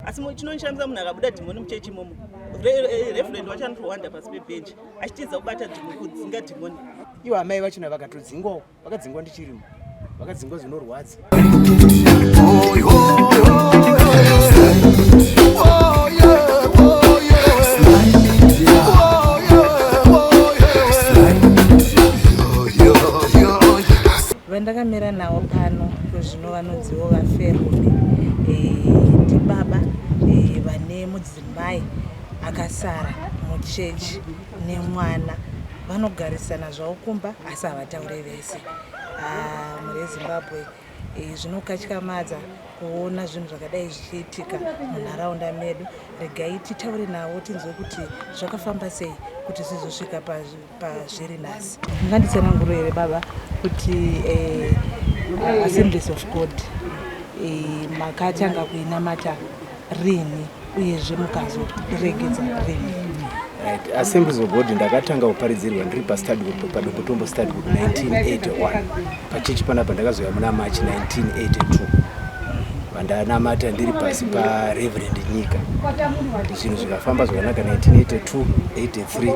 asi chinonishamisa munhu akabuda dhimoni muchechi imomo referend wacho anotowanda pasi pebhenji achitiza kubata kudzinga dhimoni. Ivo amai vachona vakatodzingwawo, vakadzingwa ndichirimo, vakadzingwa zvinorwadza. Vandakamira navo pano zvino vanonziwo vaferumi ndibaba vane mudzimai akasara muchechi nemwana vanogarisana zvavo kumba asi havataure vese muri Zimbabwe. Zvinokatyamadza kuona zvinhu zvakadai zvichiitika munharaunda medu. Regai titaure navo tinzwe kuti zvakafamba sei kuti zvizosvika pazviri nhasi. Nganditsanangure here baba kuti Assemblies of God makatanga kuinamata rini uyezve mukazoregedza rini? Right. Assemblies of God ndakatanga kuparidzirwa ndiri padombotombo study group 1981 pachechi panapa ndakazoya muna March 1982 vandanamata ndiri pasi paReverend Nyika. Zvinhu zvikafamba zvakanaka 1982 83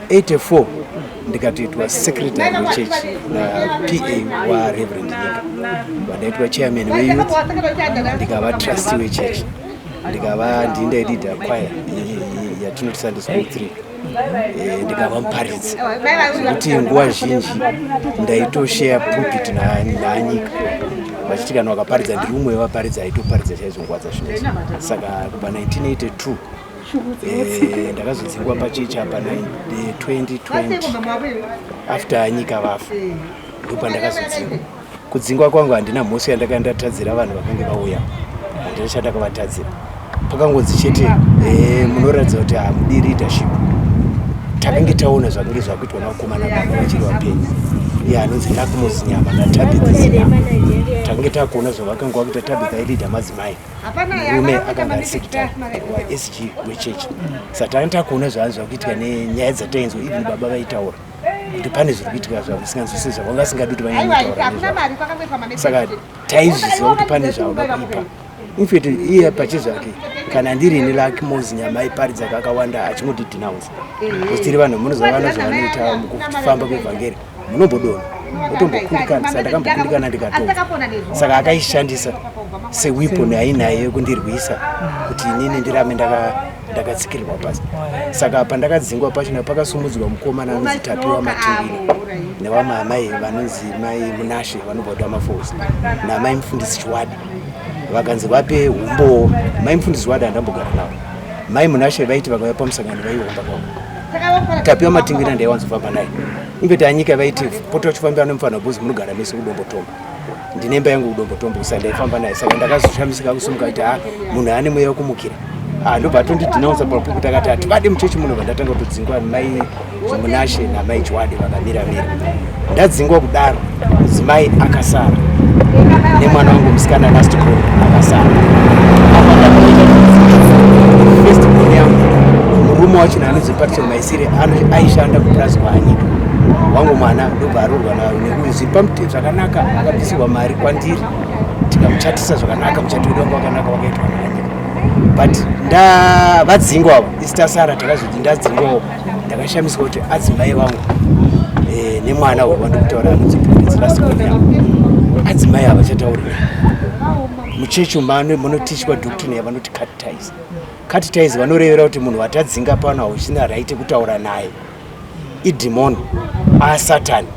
84 ndikatoitwa secretary wechechi naPA waReverend Nyika, vandaitwa chairman weyouth, ndikava trustee wechechi, ndikava ndindaidida choir yatinoti Sunday School 3, ndikava muparidzi kuti nguva zhinji ndaitoshare pulpit naNyika vachiti kana wakaparidza ndiri umwe wevaparidzi aitoparidza chaizvo nguva dzazvinezvi. Saka kubva 1982 ndakazodzingwa pachechi apa 2020 after Nyika vafa ndipo ndakazodzingwa. Kudzingwa kwangu handina mhosva yandakandatadzira vanhu vakange vauya, handina chandakavatadzira. Pakangonzi chete munoratidza kuti hamudi leadership. Takange taona zvakange zvakuitwa navakomana vavo vachiri vapenyu, anonzi Nakumozi Nyama naTabitha Zinyama. Takange takuona zvavakanga vakuita. Tabitha aidida madzimai, murume akanga ari secretary waSG wechechi. Saka takange takuona zvavanhu zvakuitika nenyaya dzatainzwa even baba vaitaura kuti pane zviri kuitika zvavisinganzwisisi zvavanga vasingadi kuti vanyanyitaura nezvavo. Saka taizviziva kuti pane zvauda kuipa. Infact iye pachezvake kana ndirini Nakumozi Nyama aiparidza kakawanda achingoti denounce. Kusitiri vanhu munozovana zvavanoita mukufamba kwevhangeri munombodona mutombokundikana. Saka ndakambokundikana ndikatoka. Saka akaishandisa seweapon ainaye kundirwisa kuti inini ndirame ndakatsikirwa pasi. Saka pandakadzingwa pachona pakasumudzwa mukomana anonzi Tapiwa Matingina nevamamai vanonzi Mai Munashe vanobva kuDamaforce namai Mufundisi Chwadi vakanzi vape humbo. Mai Mufundisi Chwadi handambogara navo. Mai Munashe vaiti vakauya pamusangano vaihomba kwavo. Tapiwa Matingina ndaiwanzofamba naye. Infact Anyika vaiti pota uchifambira nemufana bhuzi munogara mese kudombotombo. Ndinemba yangu kudombotombo kusaka ndaifamba naye. Saka ndakazoshamisika kusumuka kuti munhu ane mweya wekumukira. Ndobva tondidhinaunsa papukuti akati hativadi muchechi muno. Vandatanga kutodzingwa Mai Munashe naMai Chwadi vakamira-mira. Ndadzingwa kudaro mudzimai akasara nemwana wangu musikana last born akasara. First born yangu murume wacho anonzi Patrick Maisire aishanda kupurazi kwaAnyika. Wangu mwana ndobva arorwa nayo nekuti zvipamute zvakanaka akabvisirwa mari kwandiri tikamuchatisa zvakanaka. Muchato wedu wangu wakanaka wakaitwa naAnyika. But ndavadzingwa isi tasara takazoti ndadzingwawo ndakashamiswa kuti adzimai vangu nemwana wavandi kutaura anonzi last born yangu adzimai havachatauri muchechi munotichwa doctrine yavanoti cut ties. Cut ties vanorevera kuti munhu watadzinga pano hauchina right kutaura naye idhimoni asatani.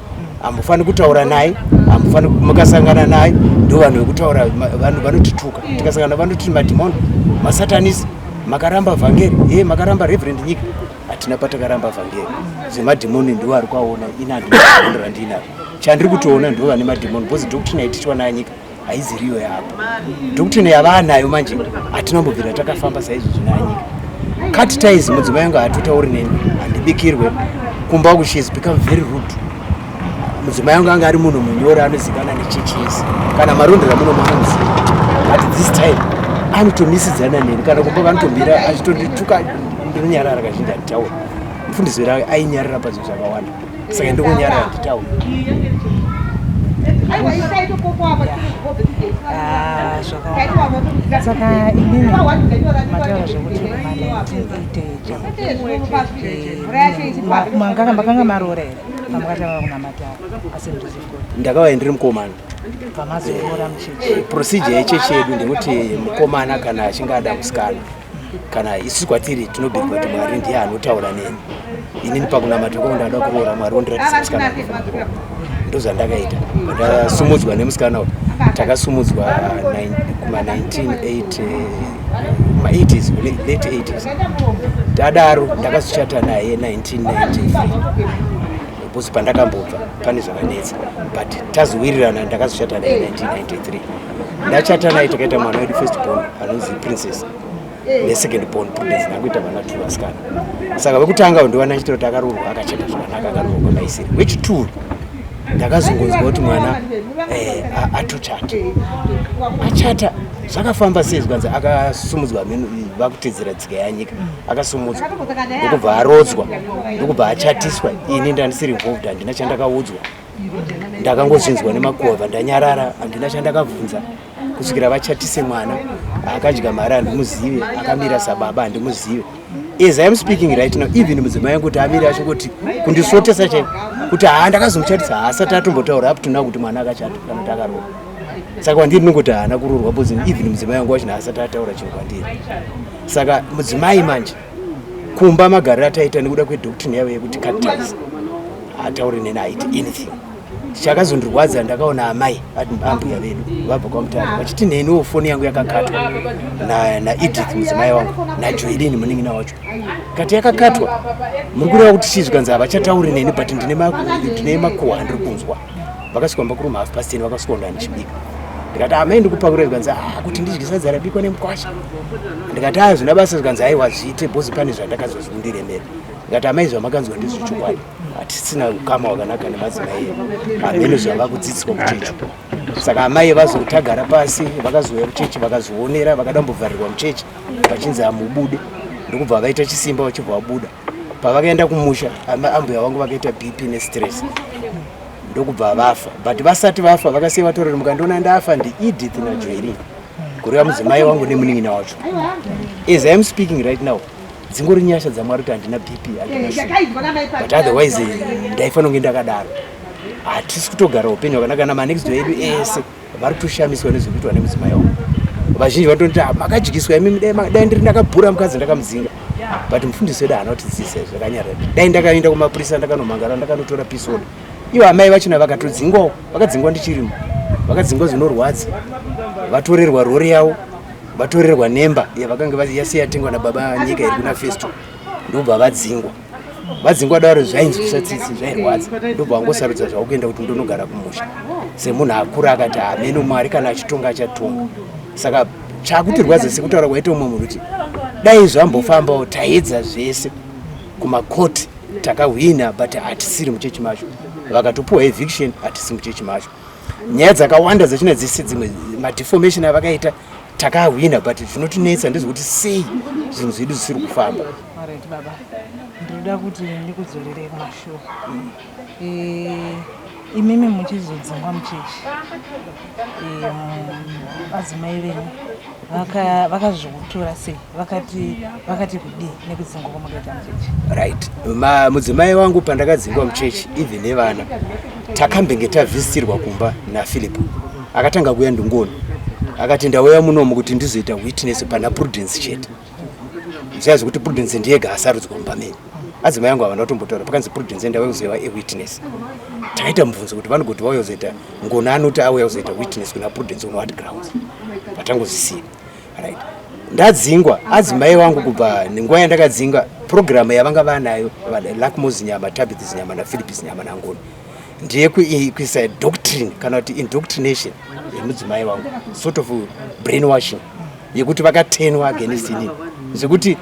Hamufani kutaura naye, hamufani mukasangana naye ndo vanhu vekutaura vanhu vanotituka. Tikasangana vanoti madhimoni masatanisi makaramba vhangeri makaramba Reverend Nyika. Hatina patakaramba vhangeri. Zvemadhimoni ndiwo ari kwaona ina ndinoonera ndina. Chandiri kutoona ndiwo vane madhimoni because doctrine yaitichwa naAnyika haiziriyo yapa. Doctrine yavanayo manje hatinambobvira takafamba saizvozvo naAnyika. Cut ties mudzimai wangu hatotauri neni handibikirwe kumba wangu she has become very rude. Mudzimai wangu anga ari munhu munyoro anozivikanwa nechechi yese. Kana marondera muno manomuziva. But this time anotomisidzana neni kana kumba vanotombira achitondituka ndinonyarara kazhinji handitaura. Mufundisi wake ainyarara pazvinhu zvakawanda. Saka ndikunyarara handitaura. zvakawanda saka inini mataura zvekuti makanga maroora here pamakatanga kunamata asembrizikoni? Ndakauya ndiri mukomana. Pamazoora muchechi Procedure yechechi yedu ndekuti mukomana kana achinge ada musikana kana isusu kwatiri tinobhiirwa kuti Mwari ndiye anotaura neni. Inini pakunamata kwangu ndada kuroora Mwari ondiratidza musikana wandinoda. Ndozvandakaita. Ndasumudzwa nemusikana uyu. Takasumudzwa kuma-80s, late 80s. Tadaro ndakazochata naye 1993. Bhuzi pandakambobva pane zvakanetsa, but tazowirirana ndakazochata naye 1993. Ndachata naye takaita mwana wedu first born anonzi Princess nesecond born Prudence, ndakuita vana 2 vasikana. Saka vekutanga ndiwana chitiro takarurwa akachata zvakanaka akarurwa kwamaisiri. Wechituru ndakazongonzwa kuti mwana atochata. Achata zvakafamba sei zvanzi akasumudzwa vakutedzera tsika yanyika, akasumudzwa ndokubva arodzwa ndokubva achatiswa. Ini ndandisiri involved, handina chandakaudzwa, ndakangozvinzwa nemakuhwa, ndanyarara, handina chandakabvunza kusvikira vachatise mwana. Akadya mari handimuzive, akamira sababa handimuzive. As I am speaking right now, even mudzimai kuti amire achingoti kundisotesa chaiko kuti ndakazomutchatisa haasati atombotaura up to now kuti mwana akachata kana kuti akaroorwa. Saka kwandiri ndinongoti haana kuroorwa because even mudzimai wangu wachina haasati ataura chinhu kwandiri. Saka mudzimai manje kumba magariro ataita nekuda kwedoctrine yavo yekuti cactize hatauri neni haiti anything. Chakazondirwadza ndakaona amai ambuya vedu vabva kwaMutare vachiti neniwo foni yangu yakakatwa naEdith mudzimai wangu naJoelini munin'ina wacho. Kati yakakatwa muri kureva kuti chizvi kanzi havachatauri neni but ndine makuhwa andiri kunzwa. Vakasvika kurumu 10:30 vakasvikonda ndichibika. Ndikati amai ndikupakurei kanzi kuti ndidye sadza rabikwa nemukwasha. Ndikati zvina basa zvikanzi haiwa zviite bhozi pane zvandakazozvindiremera. Ndikati amai zvamakanzwa ndizvo chokwadi. Hatisina ukama wakanaka nemadzimai amene zvava kudzidziswa muchechi. Saka amai vazotagara pasi vakazouya muchechi vakazoonera vakadambovharirwa muchechi vachinzi hamubude. Ndokubva vaita chisimba vachibva vabuda. Pavakaenda kumusha ambuya vangu vakaita BP nestress ndokubva vafa. But vasati vafa vakasiya vatorera mukandiona ndafa ndiEdith naJoelini kureva mudzimai wangu nemunin'ina wacho. As I am speaking right now, dzingori nyasha dzaMwari kuti handina BP handina shuga, but otherwise ndaifanira kunge ndakadaro. Hatisi kutogara upenyu hwakanaka namanext door edu ese vari kutoshamiswa nezvekuitwa nemudzimai wangu. Vazhinji vanototi makadyiswa imi dai ndiri ndakabhura mukadzi ndakamudzinga, but mufundisi wedu haana kutidzidzisa zvakanyarara. Dai ndakaenda kumapurisa ndakanomhangara ndakanotora pisoni. Ivo amai vachona vakatodzingwawo, vakadzingwa ndichirimo, vakadzingwa zvinorwadza, vatorerwa rori yavo, vatorerwa nemba yavakanga yasiya yatengwa nababa nyika iri kuna Festo, ndobva vadzingwa. Vadzingwa daro zvainzwisa tsitsi zvairwadza, ndobva vangosarudza zvavo kuenda kuti ndonogara kumusha. Semunhu akura akati amene Mwari kana achitonga achatonga. Saka chakutirwadza sekutaura kwaita umwe munhu kuti dai zvambofambawo taedza zvese kumakoti takahwina but hatisiri muchechi macho. Vakatopuwa eviction hatisi muchechi macho. Nyaya dzakawanda dzachina dzese dzimwe madeformation avakaita takahwina but zvinotinetsa ndezvekuti sei zvinhu zvedu zvisiri kufamba. Alright baba, ndinoda kuti ndikudzorere kumashure. Imimi muchizodzingwa muchechi, madzimai venyu vakazvitora sei, vakati kudii nekudzingwa kwamakaita muchechi? Right. Mudzimai wangu pandakadzingwa muchechi even nevana takambenge tavhisitirwa kumba naPhilip. Akatanga kuuya ndungoni akati ndauya munomu kuti ndizoita witness pana Prudence chete. Zvaizvi kuti Prudence ndiyega asarudzwa mubameni. Adzimai yangu havana kutombotaura pakanzi Prudence ndauya kuzoita witness. Takaita mubvunzo kuti vanogoti vauya kuzoita ngona anoti auya kuzoita witness kuna Prudence on what grounds. Vatangozisiya. Right. Ndadzingwa adzimai wangu kubva nenguva yandakadzinga program yavanga vanayo Luckmore Zinyama, Tabitha Zinyama naPhilip Zinyama nangoni ndiye kuisa doctrine kana kuti indoctrination yemudzimai wangu, sort of brainwashing yekuti vakatenwa against inini zvekuti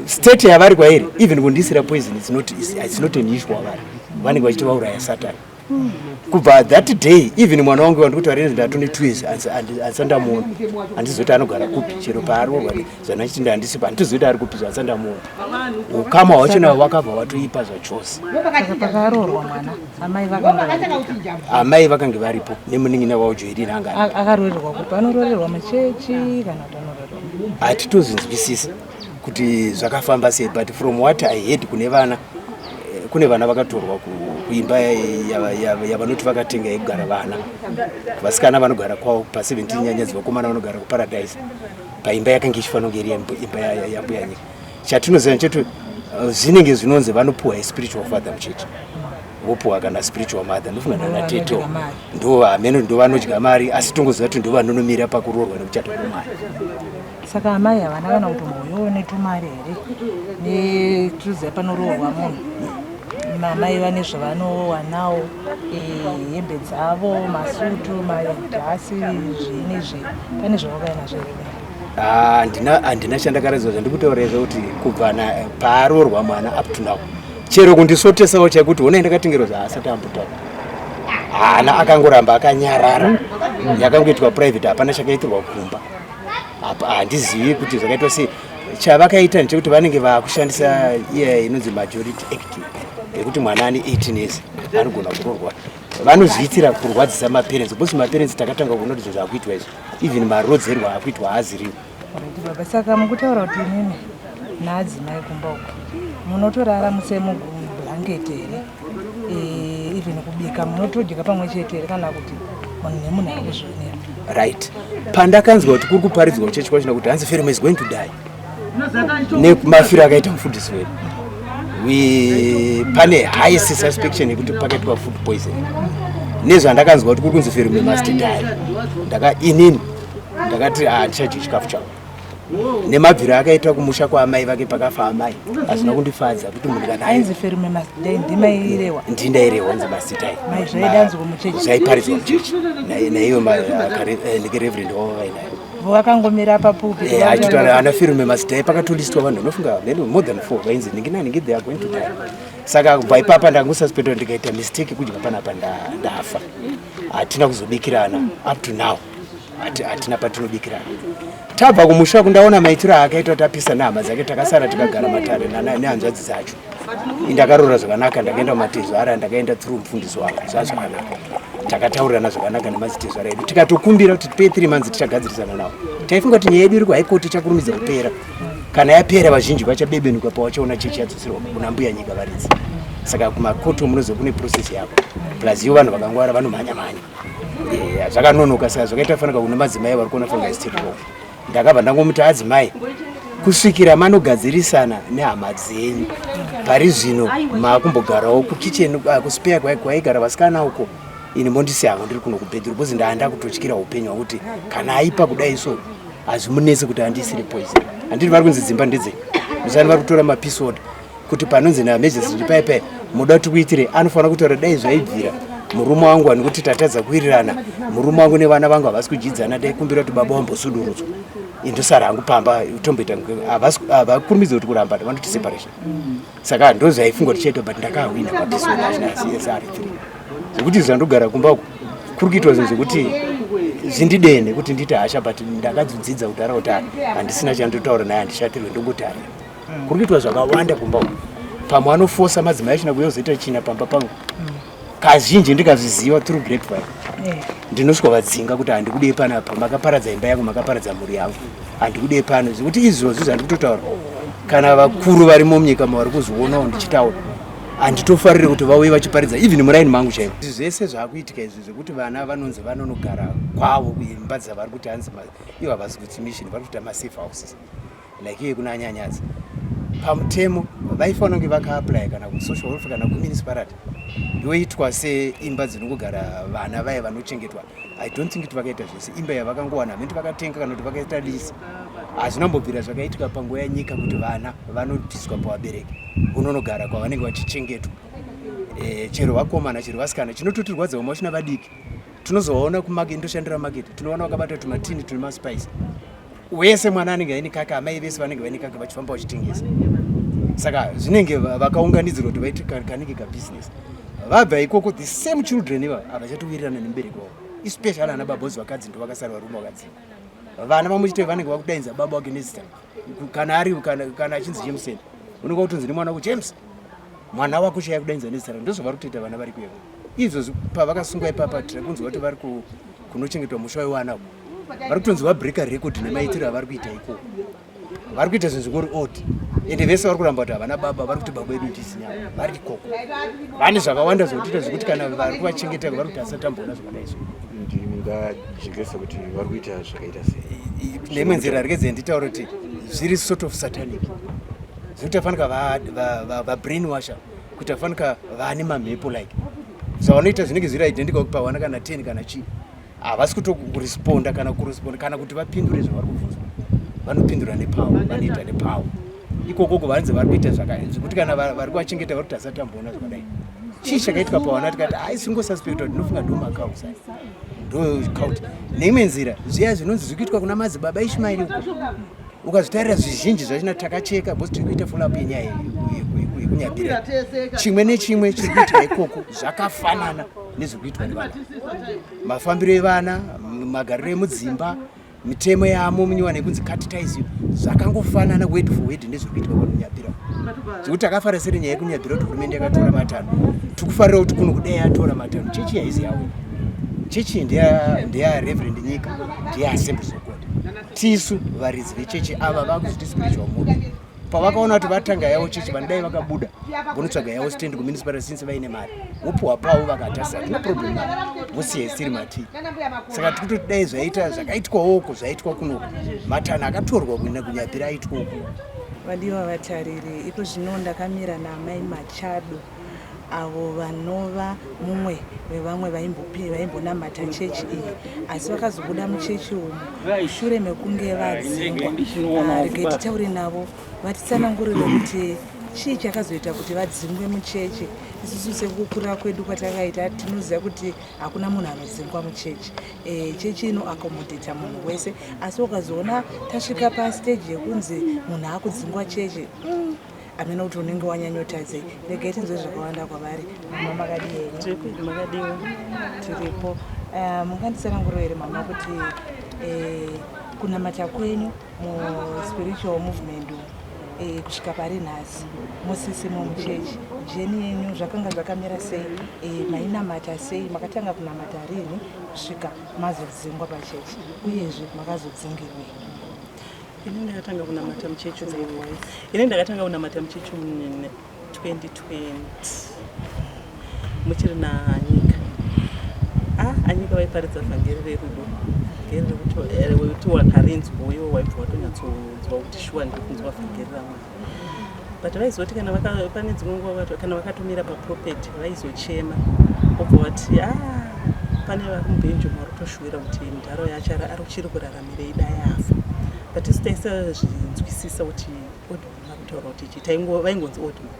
state yavari kwairi even kundisira poison it's not an issue wavari vanenge vachiti vauraya Satani. kubva that day even mwana wangu wandikuti ari ndatone 2 years ansandamuona handizoti anogara kupi chero paarorwa zana chitindi handisipa handizoti ari kupi ansandamuona ukama hwacho nawo wakabva watoipa zvachose. Pakaroorwa mwana amai vakange varipo nemunin'ina wavo Joelina anga akaroorerwa kupi? Anoroorerwa muchechi kana kuti anoroorerwa? hatitozinzwisisa kuti zvakafamba sei, but from what I heard kune vana vakatorwa kuimba yavanoti vakatenga yekugara vana, vasikana vanogara kwavo pa17 nyanyadzi, vakomana vanogara kuparadise paimba yakanga ichifanira kunge iri imba yambuya nyika. Chatinoziva chetu zvinenge zvinonzi vanopuwa spiritual father muchechi, vopuwa kana spiritual mother, ndofunga nanateto ndo amene ndo vanodya mari, asi tongoziva kuti ndo vanonomira pakuroorwa nekuchata kwemari. Saka amai havana kana kutomboione tumari here nekuziva panoroorwa munhu. Amai vane zvavanowanawo, hembe dzavo, masutu, madhasi, zvinezvi, pane zvavakainazvo here? Handina chandakaratidza zvandikutaurira kuti kubva paaroorwa mwana up to now, chero kundisotesawo chaikuti honai ndakatengerwa zvaasati ambutaura, hana akangoramba akanyarara, yakangoitwa private, hapana chakaitirwa kumba. Handizivi kuti zvakaitwa sei. Chavakaita ndechekuti vanenge vakushandisa iya inonzi majority act yekuti mwana ane 18 years anogona kuroorwa. Vanozviitira kurwadzisa maparents, because maparents takatanga kuona kuti zvakuitwa izvi, even maroads eri waakuitwa haaziriwo. Baba, saka mukutaura kuti inini naadzimai kumba uko munotorara musemublanketi here, even kubika munotodyika pamwe chete here kana kuti munhu nemunhu ari kuzvionera? Right. Pandakanzwa kuti kuri kuparidzwa kuchechi kwachona kuti Hans Ferme is going to die, nekumafiro akaita mufundisi wedu, pane highest suspicion yekuti pakaitwa food poison. Nezvandakanzwa kuti kuri kunzi Ferme must die, inini ndakati handichadyi chikafu chavo. Nemabviro akaitwa kumusha kwaamai vake pakafa amai hazvina kundifadza kuti munhu kana ainzi Ferme must die ndimairewa, ndindairewa nzi must die, mai zvaidanzwa muchechi, zvaiparidzwa muchechi naivo Reverend wavainayo vakangomira papulpit achitaura ana Ferme must die. Pakatolistwa vanhu vanofunga more than 4 vainzi ningi they are going to die. Saka kubva ipapa ndangosuspecta ndikaita mistake kudya panapa ndafa. Hatina kuzobikirana up to now, hatina patinobikirana. Tabva kumusha kundaona maitiro akaita tapisa nama dzake, takasara tikagara matare nehanzvadzi dzacho. Ndakaroora zvakanaka, ndakaenda kumatezo ara, ndakaenda through mufundisi wavo zvazvakanaka, takataurirana zvakanaka nemadzitezo ara edu, tikatokumbira kuti tipei 3 months tichagadzirisana navo. Taifunga kuti nyaya yedu iri kuhaikoti ichakurumidza kupera, kana yapera vazhinji vachabebenuka pavachaona chechi yadzosirwa kuna mbuya nyika varidzi. Saka kumakoto munoziva kune process yavo, plus ivo vanhu vakangwara vanomhanya-mhanya, zvakanonoka. Saka zvakaita fanira kuna madzimai vari kuona funga istiriro. Ndakabva ndangomuti adzimai, kusvikira manogadzirisana nehama dzenyu, pari zvino makumbogarawo kukicheni kuspea kwaigara vasikana uko, ini mondisi hangu ndiri kuno kubhedhuru, because ndaanda kutotyira upenyu hwakuti kana aipa kudai so hazvimunesi kuti handisiri poison. Handiti vari kunzi dzimba ndedzenyu, musani vari kutora mapisod kuti panonzi namejesi ndipaipai muda kuti kuitire, anofanira kutaura dai zvaibvira murume wangu anokuti tatadza kuwirirana, murume wangu nevana vangu havasi kujidzana, dai kumbira kuti baba wambosudurudzwa, indosara hangu pamba utomboita havakurumidza kuti kuramba, vanoti separation. Saka ndo zvaifunga kuti chaitwa, but ndakahwina papisod achinaCSR 3 zvokuti zvandogara kumba uku kuri kuitwa zvinhu zvokuti zvindidene kuti nditi hasha, but ndakadzidzidza kutaura kuti handisina chandotaura naye, handishatirwe ndongotarira. Kuri kuitwa zvakawanda kumba uku, pamwe anofosa madzimai achina kuuya kuzoita china pamba pangu, kazhinji ndikazviziva through grapevine. Ndinosvika kuti handikudei panapa, makaparadza imba yangu, makaparadza mhuri yangu, handikudei pano. Zvekuti izvozvo zvandikutotaura, kana vakuru varimo munyika mavari kuzvionawo ndichitaura, handitofarire kuti vauye vachiparidza even muraini mangu chaivo. Zvese zvaakuitika izvi zvekuti vana vanonzi vanonogara kwavo kuimba dzavari kuti hanzi ivo havasi kuti mission, vari kuita masafe houses like iye kuna anyanyadzi. Pamutemo vaifanira kunge vakaapply kana kusocial welfare kana kumunicipality, yoitwa seimba dzinongogara vana vaya vanochengetwa. I don't think kuti vakaita zvese, imba yavakangowana hamene vakatenga kana kuti vakaita lisi. Hazvinambobvira zvakaitika panguva yenyika kuti vana vanobviswa pavabereki unonogara kwavanenge vachichengetwa, chero vakomana chero vasikana. Chinototirwadza vamwe vachina vadiki, tinozoona indoshandira maketi, tinoona vakabata tumatini tune maspice, wese mwana anenge aine kaka, amai vese vanenge vaine kaka vachifamba vachitengesa. Saka zvinenge vakaunganidzirwa kuti vaite kanenge kabusiness. vabva ikoko the same children iva havachatowirirana nemubereki wavo, especially ana baba ozi vakadzi ndo vakasara varume vakadzima. Vana vamuchite vanenge vakudainza baba wake nezita kana achinzi Jameson, unenge kutonzi nemwana wako James, mwana wako chaya kudainza nezita ndozvo vari kutoita vana vari kuyevo. Izvozvo pavakasungwa ipapa tiri kunzwa kuti vari kunochengetwa musha wewana uko, vari kutonzi vabreaka record nemaitiro avari kuita ikoko. Vari kuita zvinhu zvingori odd, ende vese vari kuramba kuti havana baba, vari kuti baba edu ndisina, vari ikoko. Vane zvakawanda zvokuita zvokuti kana vari kuvachengeta vari kuti asatamboona zvakadai izvo. Ndingajengesa kuti vari kuita zvakaita sei. Neimwe nzira rekedze nditaura kuti zviri sort of satanic, zvekuti afanika vabrainwasha kuti afanika vane mamhepo like zvavanoita zvinenge zviri identical pawana kana 10 kana chii, havasi kutokuresponda kana kuresponda kana kuti vapindure zvavari kubvunzwa, vanopindura nepower, vanoita nepower. Ikoko vanze vari kuita zvekuti kana vari kuvachengeta vari kuti asatamboona zvakadai. Chii chakaitwa pawana tikati singosuspecta kuti ndinofunga ndomakausa ndokauti. Neimwe nzira zviya zvinonzi zviri kuitwa kuna madzibaba Ishmaeri uko, ukazvitarira zvizhinji zvachina takacheka bhosi tiri kuita follow up yenyaya yekunyabhira. Chimwe nechimwe chiri kuitika ikoko zvakafanana nezviri kuitwa nevana, mafambiro evana, magariro emudzimba, mitemo yamo munyiwana yekunzi catechise, zvakangofanana word for word nezviri kuitwa kunyabhira. Zvekuti takafara seri nyaya yekunyabhira kuti hurumende yakatora matanho, tikufarira kuti kuno kudai yatora matanho. Chechi haizi yawo, chechi ndeya Reverend Nyika, ndeya Assemblies of God. Tisu varidzi vechechi ava vakuzviti spiritual movement, pavakaona kuti vatanga yavo chechi vanodai vakabuda vonotsvaga yavo stand kumunicipality since vaine mari, vopuhwa pavo vakatasi hatina problem vosiya isiri matii. Saka tiri kuti dai zvaita zvakaitwawo uko zvaitwa kunoko, matanho akatorwa kuenda kunyabhira aitwa uko. Vadiwa vatariri, ipo zvino ndakamira naamai Machado avo vanova mumwe wevamwe vaimbonamata chechi iyi, asi vakazobuda muchechi umu mushure mekunge vadzingwa. Regai titaure navo vatitsanangurire kuti chii chakazoita kuti vadzingwe muchechi. Isusu sekukura kwedu kwatakaita tinoziva kuti hakuna munhu anodzingwa muchechi. Chechi inoakomodheta munhu wese, asi ukazoona tasvika pastage yekunzi munhu akudzingwa chechi, amena kuti unenge wanyanyotadze. Regai tinzwe zvakawanda kwavari. Mama makadii? Makadiwa Tiripo. Munganditsanangurira here mama kuti kunamata kwenyu muspiritual movement kusvika pari nhasi musisimo muchechi, jeni yenyu zvakanga zvakamira sei? Mainamata sei? Makatanga kunamata rini kusvika mazodzingwa pachechi, uyezve makazodzingirwei? Ini ndakatanga kunamata muchechi ini ndakatanga kunamata muchechi mune 2020 muchiri naanyika. Anyika vaiparidza vhangeri rerudo, rekuti wakarinzwa iwo waibva watonyatsounzwa kuti shuwa ndiri kunzwa vhangeri raMwari. But vaizoti pane dzimwe nguva kana vakatomira papropeti vaizochema obva vati pane vari mubhenji vari kutoshuvira kuti ndaro yacho achiri kuraramirei dai afa. But isu taisazvinzwisisa kuti odhimani vari kutaura kuti chii, vaingonzi odhimani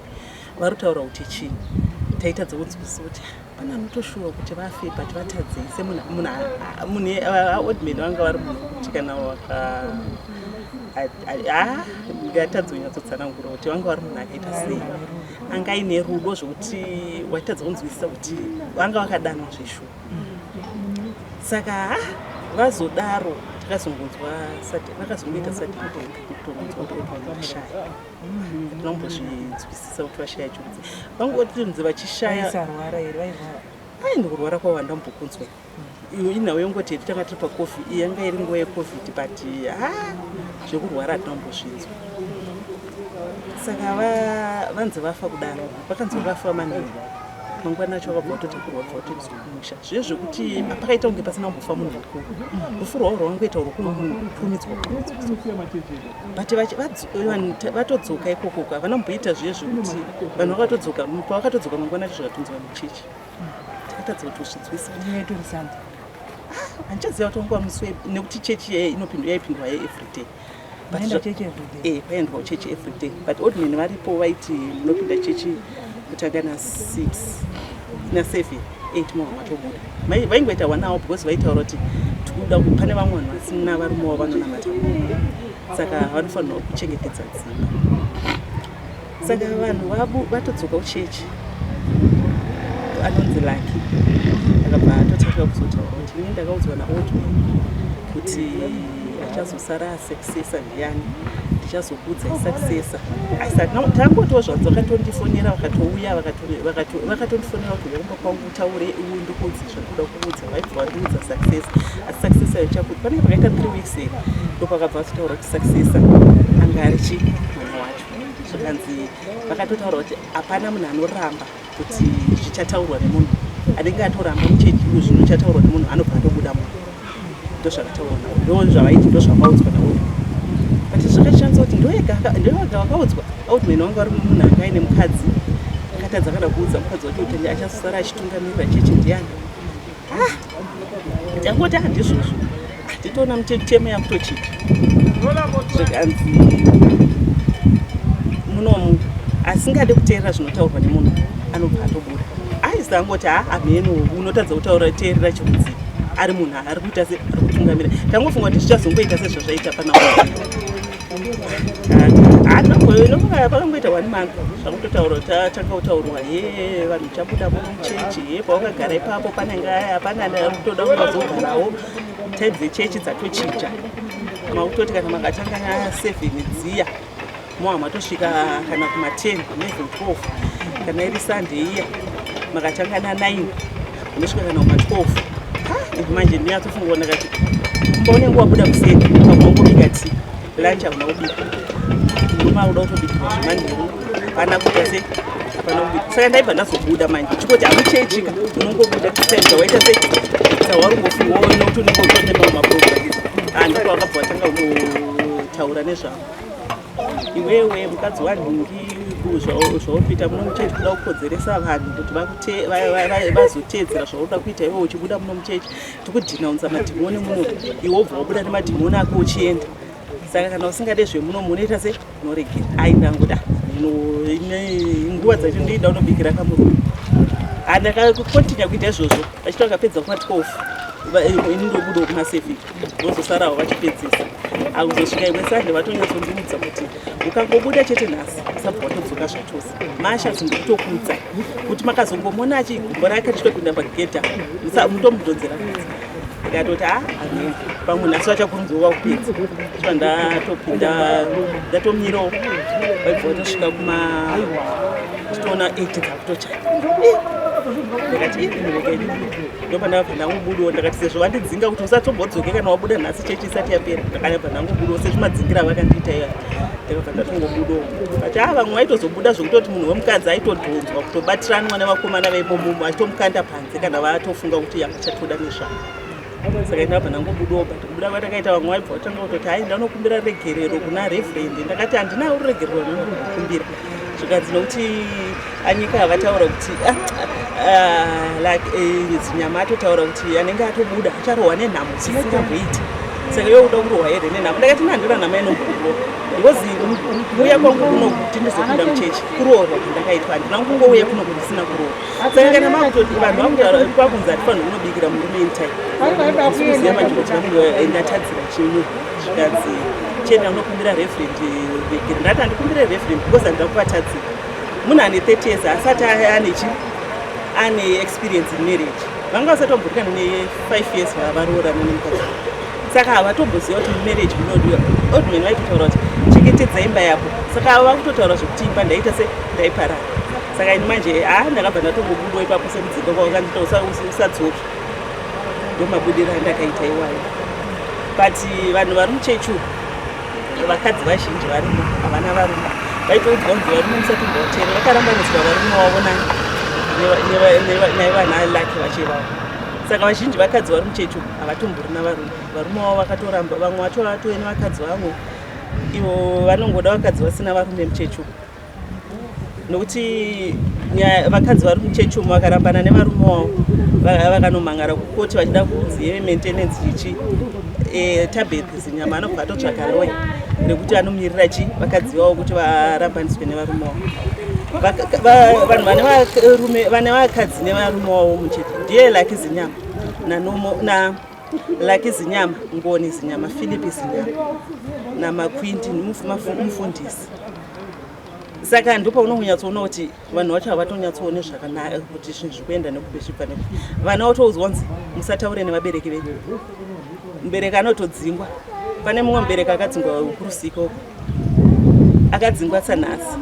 vari kutaura kuti chii. Taitadza kunzwisisa kuti pana anotoshuva kuti vafe but vatadzei semunhu odhimani vanga vari munhu kuti kana ngatadza kunyatsotsanangura kuti vanga vari munhu akaita sei, anga aine rudo zvokuti waitadza kunzwisisa kuti vanga vakadanwa zveshuwa. Saka vazodaro takazongonzwa vakazongoita satinonzwa kuti vashaya. Tinombozvinzwisisa kuti vashaya chokudzi vangotinzi vachishaya aindi kurwara kwavo vandambokunzwa. Inawo yongoti tanga tiri pacovid, yanga iri nguva yecovid, but zvekurwara hatinombozvinzwa. Saka vanzi vafa kudaro, vakanzi vafa manheru mangwana acho vakabva vatotakurwa kubva vatoiswa kumusha. Zviye zvekuti pakaita kunge pasina kumbofa munhu mukuru, rufu rwavo rwavangoita rwokupfumidzwa. But vatodzoka ikoko havana kumboita zviye zvekuti vanhu pavakatodzoka mangwana acho zvakatunzwa muchechi. Takatadza kuti uzvinzwisa handichaziva kuti nguva musi nekuti chechi yaipindwa everyday. Kwaendwa chechi everyday, but odhimani varipo vaiti munopinda chechi kutanga na6 na7 8 mwa matobuda. Vaingoita 1 hour because vaitaura kuti tikuda pane vamwe vanhu vasina varumewo vanonamata. Saka vanofanirwa kuchengetedza dzimba. Saka vanhu vatodzoka kuchechi anonzi Lucky akabva atotaura kuzotaura kuti inini ndakaudzwa naOldman kuti achazosara successor ndiani ndichazokudza successor tangotiwo zvanzi vakatondifonera vakatouya vakatondifonera kuti veumba kwangu utaure ndikudzi zvakuda kuudza vaibva vandiudza successor asi successor yachakuti panenge pakaita 3 weeks here ndopakabva vatotaura kuti successor anga ari chi mwana wacho zvakanzi vakatotaura kuti hapana munhu anoramba kuti zvichataurwa nemunhu anenge atoramba muchechi zvino chataurwa nemunhu anobva atobuda munhu ndozvakataurwa navo ndozvavaiti ndozvakaudzwa navo but zvakachanza kuti ndoega wakaudzwa Oldman wanga vari munhu anga aine mukadzi akatadza kana kuudza mukadzi wake kuti achazosara achitungamirira chechi ndiani ndangoti handizvozvo handitoona mitemo yakutochita zvakanzi munomu asingade kuteerera zvinotaurwa nemunhu anobva atobuda aizangoti amheno unotadza kutaura teerera chiudzi ari munhu ari kuita se ari kutungamira tangofunga kuti zvichazongoita sezvazvaita pana pakangoita 1 month zvakutotaura tangautaurwa vanhu chabuda muchechi pawakagara ipapo panenge hapana kutoda kuvazogarawo type dzechechi dzatochicha mautoti kana makatanga na7 dziya moa matosvika kana kuma10 11 12 kana iri Sunday iya makatanga na9 unosvika kana kuma12 manje ndinatsofunga kuona kuti mbaunenge wabuda kuseni pamwangobika tii lunch hauna kubika ndoma uda kutobikirwa zvemanheru hapana kuita se hapana kubika saka ndaibva ndazobuda manje chikoti hamuchechika unongobuda kusaidza waita se sawarungofunga woona kuti unenge utonemawo maprogramis ndipo wakabva watanga kutotaura nezvavo iwewe mukadzi wanhingi zvaupita muno muchechi kuda kukodzeresa vanhu kuti vazoteedzera zvaunoda kuita iwe uchibuda muno muchechi tikudhinaunza madhimoni muno iwe wobva wabuda nemadhimoni ako uchienda saka kana usingade zvemuno munoita se unoregera aindangoda nguva dzacho ndiida unobikira kamurume ndakakontinya kuita izvozvo vachiti vakapedza kuma12 ini ndobuda kuma7 vozosarawo vachipedzisa akuzosvika imwe Sunday vatonyatsondiudza kuti ukangobuda chete nhasi usabva watodzoka zvachose masha zindikutokudza kuti makazongomona achigumbo rake richitopinda pagedha mutomudonzera kudza ndikatoti amen pamwe nhasi vachakunzwa kupedza sva ndatopinda ndatomirawo vaibva vatosvika titoona 8 dzakutochaya ndakati iregai ndopandabva ndangobudawo ndakati sezvo vandidzinga kuti usatombodzoke kana wabuda nhasi chechi isati yapera ndakanyabva ndangobudawo sezvo madzingira vakandiita iya ndakabva ndatongobudawo kati vamwe vaitozobuda zvokutoti munhu wemukadzi aitodhonzwa kutobatiranwa nevakomana vaipomumo achitomukanda panze kana vatofunga kuti yavachatoda nezvavo saka ndabva ndangobudawo but kubuda kwatakaita vamwe vaibva vatanga kutoti hai ndanokumbira regerero kuna reverend ndakati handinawo ruregerero rwandinokumbira zvikanzi nokuti anyika havataura kuti zinyama atotaura kuti anenge atobuda acharohwa nenhamo dzisingamboiti saka iwe uda kurohwa here nenhamo ndakati nandira nhama inombokurohwa because kuuya kwangu kuno kuti ndizobuda muchechi kurohwa kwandakaitwa handina kungouya kuno kuti ndisina kurohwa saka kana makutoti vanhu vakutaura kwakunzi hatifanira kunobikira murume intai ndisikuziva manje kuti vanenge ndatadzira chinhu zvikanzi chenda unokumbira reverend regere ndati handikumbire reverend because handida kuvatadzira munhu ane 30 years asati ane experience in marriage vanga vasatomborikana ne5 years varoorana nemukadzi saka havatomboziva kuti marriage munodiwa Oldman vaitotaura kuti chengetedza imba yako saka vakutotaura zvokuti imba ndaita se ndaiparara saka ini manje ndakabva ndatongobudawo ipapo semudzinga kwavakandita usadzoka ndomabudiro andakaita iwayo but vanhu vari muchechu vakadzi vazhinji varimo havana varume vaitoudzwa kunzi varume musati mbautera vakarambaniswa varume wavo naivana Lucky vachevavo saka vazhinji vakadzi vari muchechu havatombori varume wavo vakatoramba vamwe vacho vatove nevakadzi vamwe ivo vanongoda vakadzi vasina varume muchechu nokuti vakadzi vari muchechu vakarambana nevarume wavo vakanomhangara kukoti vachida kuzive maintenance chichi Tabeth Zinyama anobva atotsvaga lawyer nekuti anomirira chi vakadzi vavo kuti varambaniswe nevarume wavo vanhu vane vakadzi nevarume wavo muchechi ndiye Lucky Zinyama na Lucky Zinyama, Ngoni Zinyama, Philip Zinyama na Makwindi mufundisi saka ndipo unonyatsoona kuti vanhu vacho havatonyatsoone zvakanaka kuti zvinhu zvikuenda nekupezvipa neku vana watoudzwanzi musataure nevabereki venyu mubereki anotodzingwa pane mumwe mubereki akadzingwa ukurusika uko akadzingwa sanhasi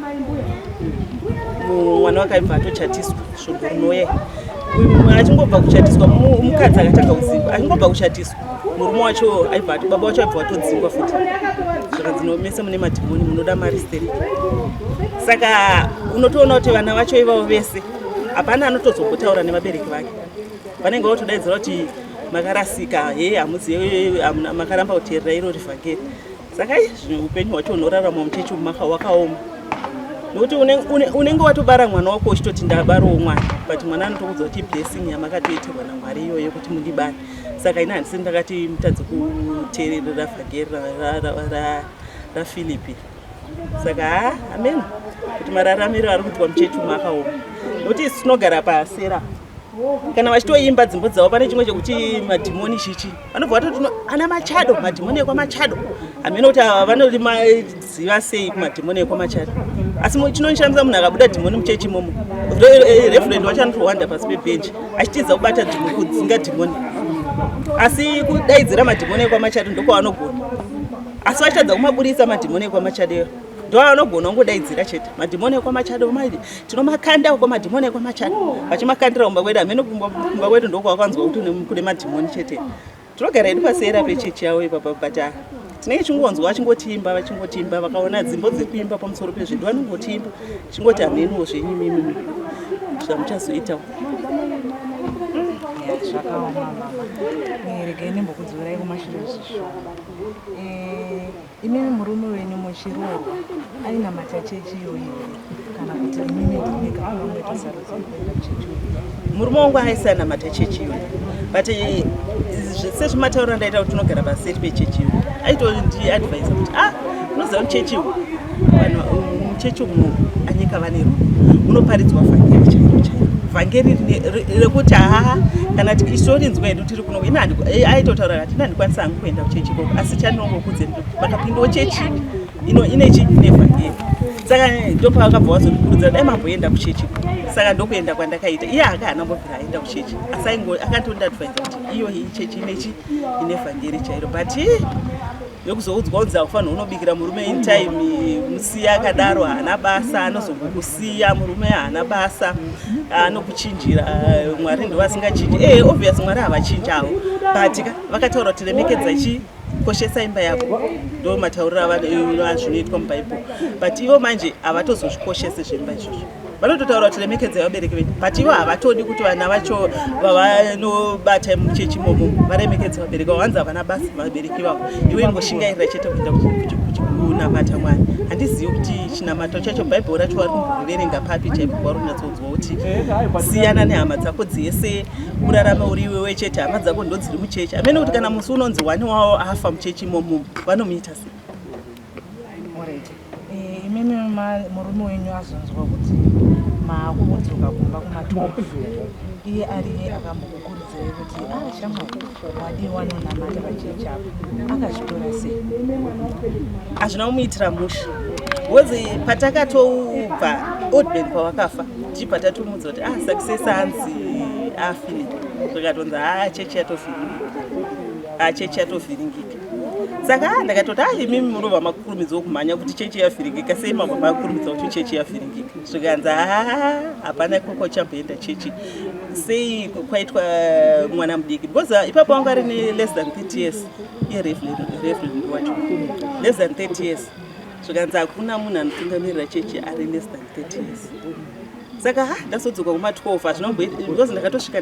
mwana wakaibva atochatiswa shoko rinoye uyu achingobva kuchatiswa mukadzi akatanga kudzingwa achingobva kuchatiswa murume wacho aibva baba wacho aibva watodzingwa futi zvaka dzinomese mune madhimoni munoda mari steriki saka unotoona kuti vana vacho ivavo vese hapana anotozombotaura nevabereki vake vanenge votodaidzira kuti makarasika hamuzivi makaramba kuteerera irori vhangeri saka zvimwe upenyu hwacho hunorarama muchechi wakaoma nokuti unenge watobara mwana wako uchitoti ndabarawo mwana but mwana anotokudza kuti blessing yamakatoitirwa naMwari iyoyo kuti mundibare saka ina handisi ndakati mutadzi kuteerera vhangeri raFilipi saka amen kuti mararamiro ari kuitwa muchechi akaoma nokuti isi tinogara pasera kana vachitoimba dzimbo dzavo pane chimwe chekuti madhimoni chichi vanobva vatoti ana machado madhimoni ekwamachado hamene kuti vanorimaziva sei kumadhimoni ekwamachado asi chinonishamisa munhu akabuda dhimoni muchechi imomo referend wacho anotowanda pasi pebhenji achitiza kubata kudzinga dhimoni asi kudaidzira madhimoni ekwamachado ndokwavanogona asi vachitadza kumaburisa madhimoni ekwamachado ndo vanogona kungodaidzira chete madhimoni ekwamachado tinomakanda uko madhimoni ekwamachado vachimakandira kumba kwedu hamene kumba kwedu ndokwakanzwa kuti kune madhimoni chete tinogara edu pasera pechechi yavo ipapa but tinenge chingonzwa vachingotimba vakaona dzimbo dziri kuimba pamusoro pezvinhu vanongotimba chingoti hamenuwo zvenyu mimi zvamuchazoitawo zvakaoma mama regai ndimbokudzivirai kumashure zvisho imimi murume wenyu muchiroorwa ainamata chechi iyoyo kana kuti imimi ndineka pamwetosarudza kuenda kuchechi murume wangu aisanamata chechi iyoyo but sezvimataura ndaita kuti tinogara paseti pechechi iyoyo aitondi-advise kuti unoziva muchechi uyu vanhu muchechi umu anyika vanero unoparidzwa vhangeri chairo vhangeri rekuti kana isorinzwa edu tiri kuno aitotaura kuti inandikwanisa hangu kuenda kuchechi ikoko asi chandinongokudze vakapindawo chechi ine chii ine vhangeri saka ndopavakabva vazondikurudzira dai mamboenda kuchechi saka ndokuenda kwandakaita iye akahanambobvira aenda kuchechi asi akatondadvisa kuti iyo hii chechi inechi ine vhangeri chairo but yokuzoudzwa unzi akufanira unobikira murume in time musiya akadaro haana basa anozombokusiya murume haana basa anokuchinjira Mwari ndo vasingachinji obvious Mwari havachinjawo but vakataura kuti remekedza koshesa imba yako ndo matauriro azvinoitwa mubhaibheri but ivo manje havatozozvikoshese zvemba izvozvo vanototaura kuti remekedzai vabereki venyu but ivo havatodi kuti vana vacho vavanobata muchechi imomo varemekedze vabereki vavo vanzi havana basa vabereki vavo iwe ingoshingairira chete kuenda kunamata Mwari handizivi kuti chinamato chacho bhaibheri racho vari kumboverenga papi chaipo kwari kunyatsodzwa kuti siyana nehama dzako dzese urarame uri iwewe chete hama dzako ndo dziri muchechi hamene kuti kana musi unonzi wani wavo afa muchechi imomo vanomuita sei imimi murume wenyu azonzwa kuti maakudzoka kumba kuma-12 iye ari akambokukurudzirai kuti shamwa wadiwa nonamata pachechi apo akazvitora sei hazvina kumuitira musha wozi patakatobva Oldburn pawakafa tichibva tatomudza kuti success hanzi afile zvikatonzi chechi yatovhiringika saka ndakatoti imimi munobva makurumidza kumhanya kuti chechi yavhiringika sei mabva makurumidza kuti chechi yavhiringika zvikanzi hapana ikoko chamboenda chechi sei kwaitwa mwana mudiki because ipapo wanga ari ne less than 30 years iye reverend wacho less than 30 years zvikanzi hakuna munhu anotungamirira chechi ari less than 30 years saka ndasodzoka kuma-12 hazvinomboita because ndakatosvika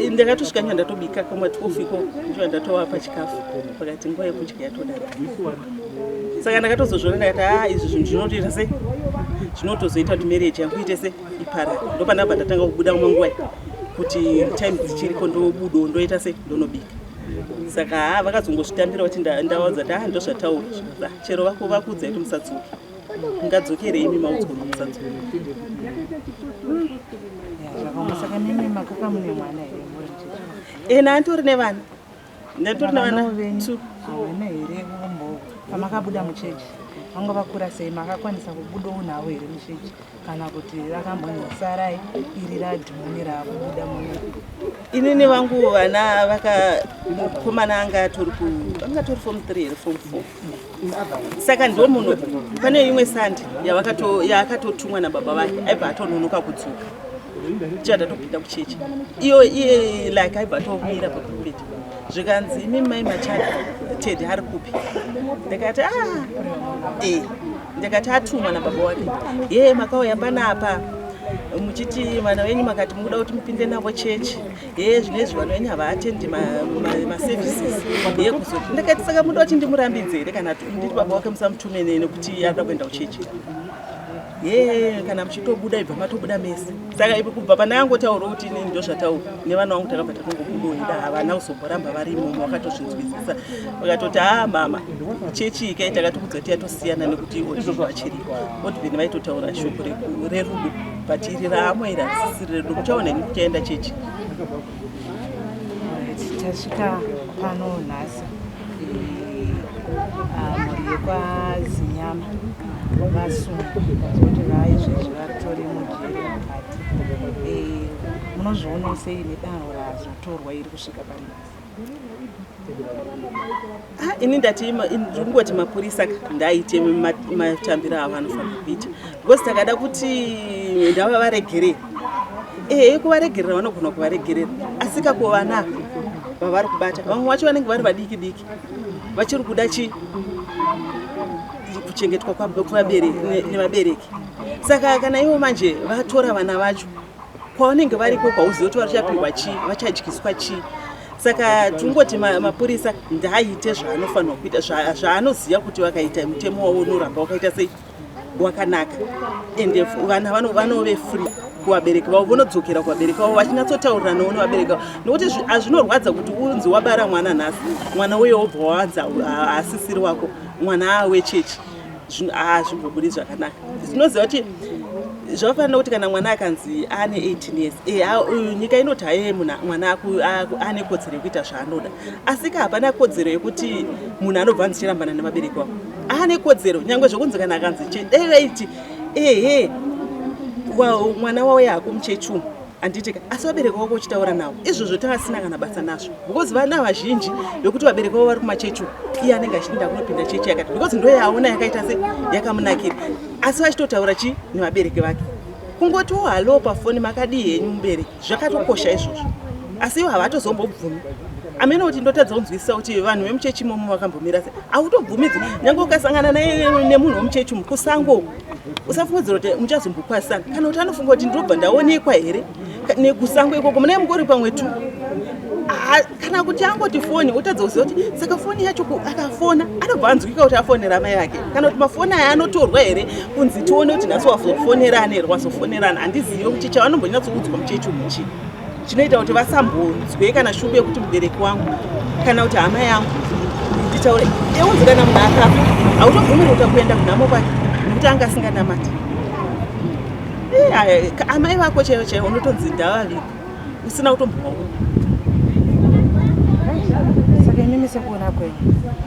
ndakatosvika nyo ndatobika kuma-12 iko ndio ndatovapa chikafu pakati nguva yekudya yatodara saka ndakatozozviona ndakati izvi zvinhu zvinotoita sei zvinotozoita kuti marriage yangu ite sei iparara ndopandabva ndatanga kubuda kumanguva kuti time dzichiriko ndobudo ndoita sei ndonobika saka vakazongozvitambira kuti ndawadza kuti ndozvataura chero vako vakudza kuti musadzoke ngadzokere imi maudzwa musadzoke zvakamusaka mimi makaka mune mwana here nantori nevana ndatori nevana havana here pamakabuda muchechi vanga vakura sei makakwanisa kubudawo nawo here muchechi kana kuti rakambonyasarai iri radhimoni rakubuda muno? Inini vangu vana vakakomana anga tori form 3 here form 4 saka ndo muno pane imwe sandi yakatotumwa nababa vake aibva atononoka kudzoka chada topinda kuchechi iye like aibva atomira papapeti zvikanzi imi mai machada Ted hari kupi ndikati ndikati atumwa nababa wake makauya panapa muchiti vana venyu makati mukuda kuti mupinde navo chechi zvinezvi vana venyu havaatendi maservices kuzoti ndikati saka muda kuti ndimurambidze here kana nditi baba wake musamutumene nekuti arida kuenda kuchechi kana muchitobuda ibva matobuda mese saka ipo kubva pana yangotaura kuti inini ndo zvataura nevana vangu takabva tatongobudoida havana kuzomboramba varimo vakatozvinzwisisa vakatoti mama chechi ikai takatokudza kuti yatosiyana nekuti odhiveni vachiri odhiveni vaitotaura shoko rerudo but iri raamwe iri harisisiri rerudo muchaona ini kuchaenda chechi. Tasvika pano nhasi mhuri yekwaZinyama vasunga kuti vaizvezvi vatori mujeri mukati munozviona sei nedanho razotorwa iri kusvika pano? Ini ndati ndingoti mapurisa ndaite matambiro avo anofanira kuita because takada kuti ndava varegerera kuvaregerera vanogona kuvaregerera asi kako vana vavari kubata vamwe vacho vanenge vari vadiki diki vachiri kuda kuchengetwa nevabereki saka kana ivo manje vatora vana vacho kwavanenge variko kwauziva kuti varichapirwa chii vachadyiswa chii saka tungoti mapurisa ndaaite zvaanofanirwa kuita zvaanoziva kuti vakaita mutemo wavo unoramba wakaita sei wakanaka ende vana vanove free kuvabereki vavo vonodzokera kuvabereki vavo vachinatsotaurira nawo nevabereki vavo nokuti hazvinorwadza kuti unzi wabara mwana nhasi mwana uye wobva wawanza asisiri wako mwana wechechi hazvimbobudi zvakanaka. Zvinoziva kuti zvavafanira kuti kana mwana akanzi ane 18 years nyika inoti haye mwana ane kodzero yekuita zvaanoda asi hapana kodzero yekuti munhu anobva anzichirambana nevabereki vavo ane kodzero nyangwe zvokunzi kana akanzi dai vaiti mwana wavo yako muchechi umu handitika asi vabereki vako uchitaura navo izvozvo tavasina kana basa nazvo because vana vazhinji vekuti vabereki vavo vari kumachechi iye anenge achinda kunopinda chechi yakati because ndo yaona yakaita se yakamunakira asi vachitotaura chii nevabereki vake kungoti halo pafoni makadii henyu mubereki zvakatokosha izvozvo asi ivo havatozombobvumi amene kuti ndotadza kunzwisisa kuti vanhu vemuchechi imomo vakambomira sei hautobvumidzi nyange ukasangana nemunhu wemuchechi mukusango usafungidzira kuti muchazombokwasana kana kuti anofunga kuti ndobva ndaonekwa here nekusango ikoko mune mungori pamwe tu kana kuti angoti foni utadza kuziva kuti saka foni yacho akafona anobva anzwika kuti afonera mai vake kana kuti mafoni aya anotorwa here kunzi tione kuti nhasi wazofonerana here wazofonerana handizive kuti chavanombonyatsoudzwa muchechi muchi chinoita kuti vasambonzwe kana shubu yekuti mubereki wangu kana kuti hama yangu nditaure eunzi kana munhu akafa hautobvumiri utakuenda kunhamo kwake nekuti anga asinganamati amai vako chaivo chaivo unotonzi ndavaviko usina kutombowawo. Saka inini sekuona kwenyu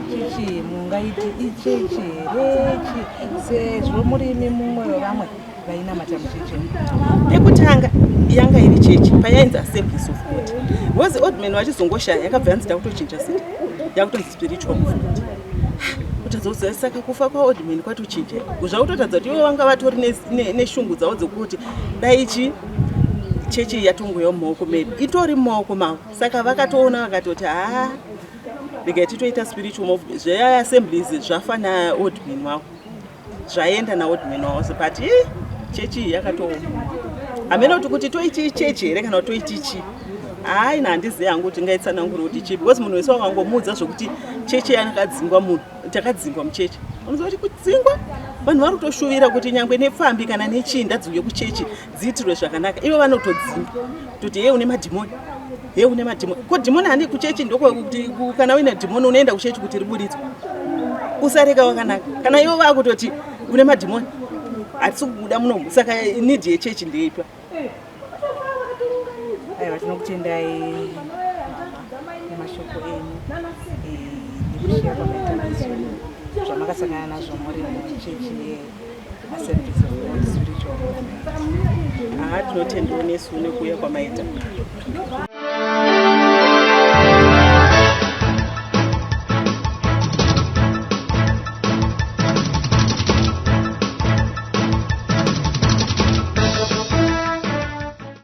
chechi mungaiti ichechi herechi sezvo murimi mumwe wevamwe vainamata muchechi pekutanga yanga iri chechi payainzi Assemblies of God because Oldman vachizongoshaya yakabva yanzida kutochinja zita yakutonzi spiritual movement utadzoziva saka kufa kwaOldman kwatochinja zvakutotadza kuti ivo vanga vatori neshungu dzavo dzokuti dai chechi yatongoya mumaoko medu itori mumaoko mavo saka vakatoona vakatoti regai titoita spiritual movement zveassemblies zvafana Oldman wavo zvaenda naOldman wavo but chechi yakatooma hamena kuti toiti chechi here kana toiti chi haina handizivi hangu kuti ngaitsanangura kuti chi because munhu wese wakangomuudza zvokuti chechi yakadzingwa munhu takadzingwa muchechi unoziva kuti kudzingwa vanhu vari kutoshuvira kuti nyangwe nepfambi kana nechii ndadziuye kuchechi dziitirwe zvakanaka ivo vanotodzingwa kuti une madhimoni une madhimoni ko dhimoni handi kuchechi ndokuti kana uine dhimoni unoenda kuchechi kuti ribudidzwe usareka wakanaka kana ivo vakutoti une madhimoni hatisi kubuda munomu saka nidhi yechechi ndeipa. Aiwa tinokutendai nemashoko enyu nekushiya kwamaita zvamakasangana nazvo muri muchechi yeAssemblies of God Spiritual Movement? Tinotendawo nesu nekuuya kwamaita.